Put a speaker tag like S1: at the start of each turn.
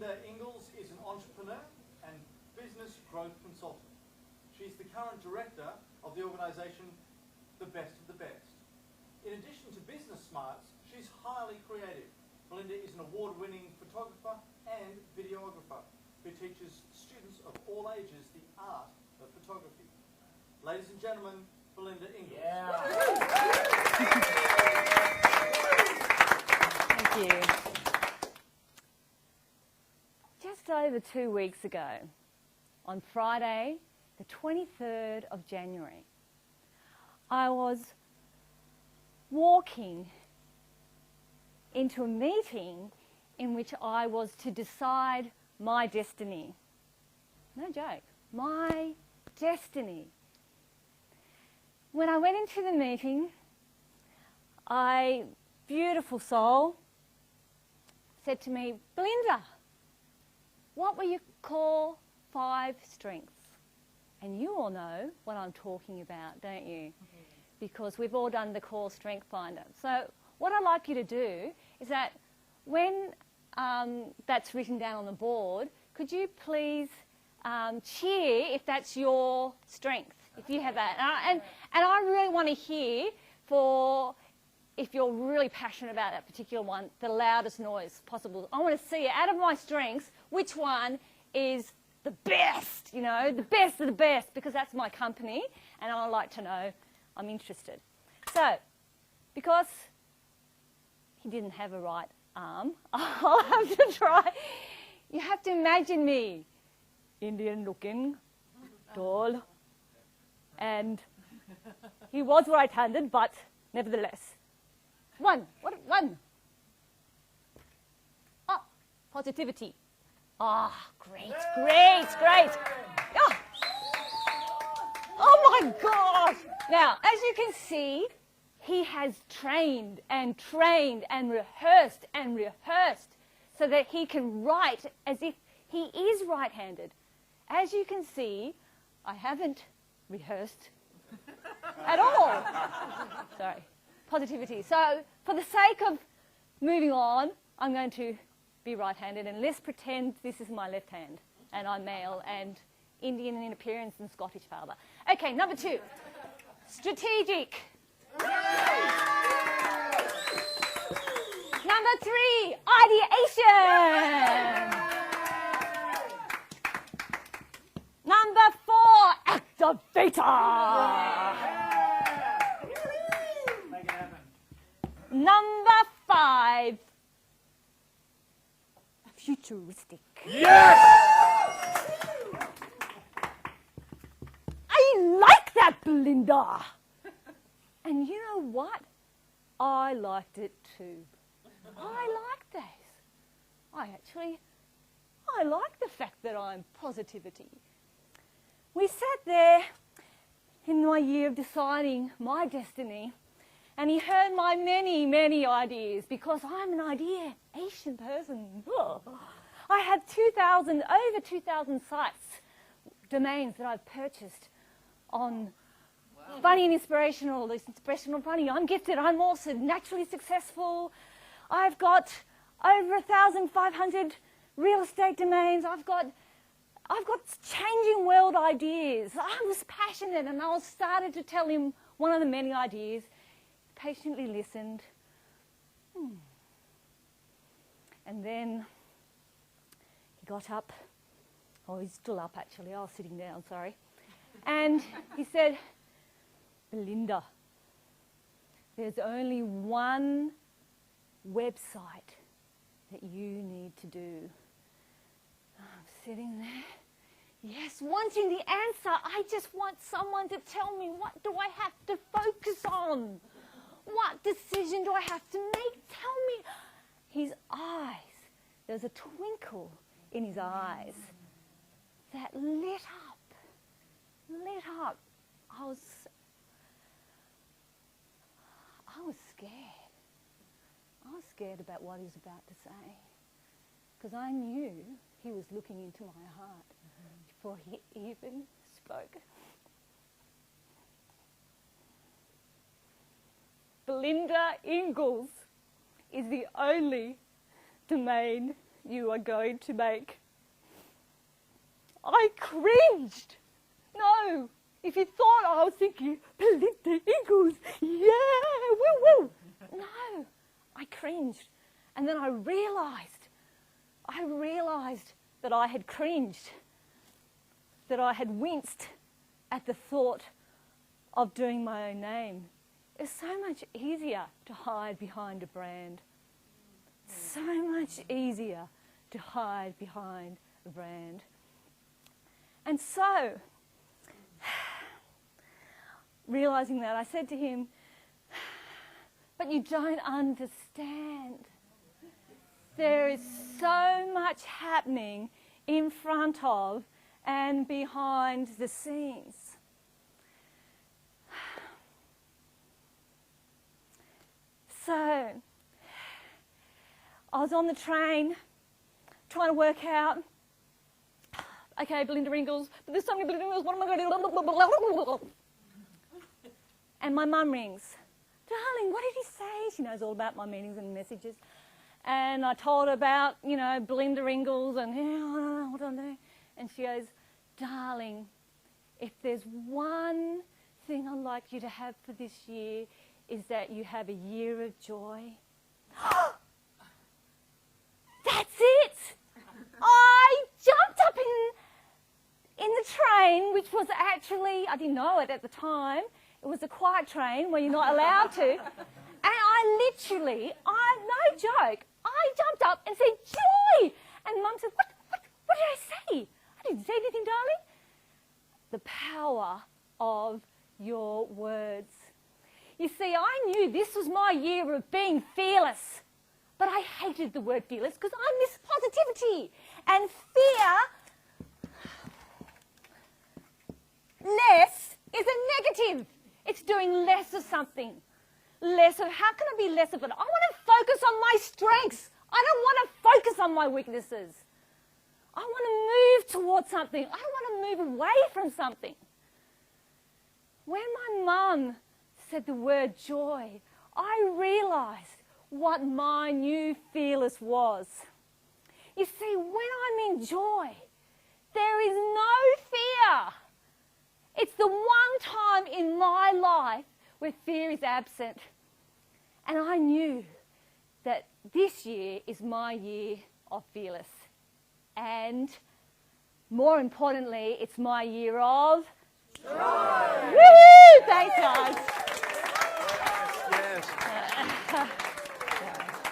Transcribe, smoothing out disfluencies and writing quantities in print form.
S1: Belinda Ingels is an entrepreneur and business growth consultant. She's the current director of the organisation The Best of the Best. In addition to business smarts, she's highly creative. Belinda is an award-winning photographer and videographer who teaches students of all ages the art of photography. Ladies and gentlemen, Belinda Ingels.
S2: Yeah.
S3: Thank you. Just over 2 weeks ago, on Friday, the 23rd of January, I was walking into a meeting in which I was to decide my destiny. No joke, my destiny. When I went into the meeting, beautiful soul, said to me, Belinda, what will you call 5 strengths? And you all know what I'm talking about, don't you? Because we've all done the core strength finder. So what I'd like you to do is that when that's written down on the board, could you please cheer if that's your strength, if you have that. And I really want to hear, for if you're really passionate about that particular one, the loudest noise possible. I want to see, out of my strengths, which one is the best, you know, the best of the best, because that's my company, and I'd like to know, I'm interested. So, because he didn't have a right arm, I'll have to try. You have to imagine me, Indian looking, tall, and he was right-handed, but nevertheless. One. Oh, positivity. Ah, great. Oh my God. Now, as you can see, he has trained and rehearsed so that he can write as if he is right-handed. As you can see, I haven't rehearsed at all. Sorry. Positivity. So, for the sake of moving on, I'm going to be right-handed, and let's pretend this is my left hand, and I'm male and Indian in appearance and Scottish father. Okay, number 2, strategic. Number 3, ideation. Number 4, activator. Number 5, futuristic.
S2: Yes!
S3: I like that, Belinda. And you know what? I liked it too. I like this. I like the fact that I'm positivity. We sat there in my year of deciding my destiny, and he heard my many ideas, because I'm an ideation person. Oh. I have over 2,000 sites, domains that I've purchased on funny and inspirational funny. I'm gifted. I'm also naturally successful. I've got over 1,500 real estate domains. I've got changing world ideas. I was passionate, and I started to tell him one of the many ideas. Patiently listened. And then he got up. Oh, he's still up, actually. I was sitting down, sorry. And he said, Belinda, there's only one website that you need to do. I'm sitting there. Yes, wanting the answer. I just want someone to tell me, what do I have to focus on? What decision do I have to make? Tell me. His eyes, there's a twinkle in his eyes that lit up. I was scared. I was scared about what he was about to say, because I knew he was looking into my heart before he even spoke. Belinda Ingels is the only domain you are going to make. I cringed. No, if you thought I was thinking, Belinda Ingels, yeah, woo woo. No, I cringed. And then I realised that I had cringed, that I had winced at the thought of doing my own name. It's so much easier to hide behind a brand. So much easier to hide behind a brand. And so, realising that, I said to him, but you don't understand. There is so much happening in front of and behind the scenes. So, I was on the train trying to work out, okay, Belinda Ingels, but there's so many Belinda Ingels, what am I going to do? And my mum rings. Darling, what did he say? She knows all about my meetings and messages. And I told her about, Belinda Ingels and, I don't know what I do. And she goes, darling, if there's one thing I'd like you to have for this year is that you have a year of joy. That's it! I jumped up in the train, which was actually, I didn't know it at the time, it was a quiet train where you're not allowed to. And I literally, no joke, I jumped up and said, joy! And Mum said, what did I say? I didn't say anything, darling. The power of your words. You see, I knew this was my year of being fearless. But I hated the word fearless because I miss positivity. And fear, less is a negative. It's doing less of something. Less of, how can I be less of it? I want to focus on my strengths. I don't want to focus on my weaknesses. I want to move towards something. I don't want to move away from something. When my mum said the word joy, I realised what my new fearless was. You see, when I'm in joy, there is no fear. It's the one time in my life where fear is absent. And I knew that this year is my year of fearless. And more importantly, it's my year of joy. Woo! Thanks, guys.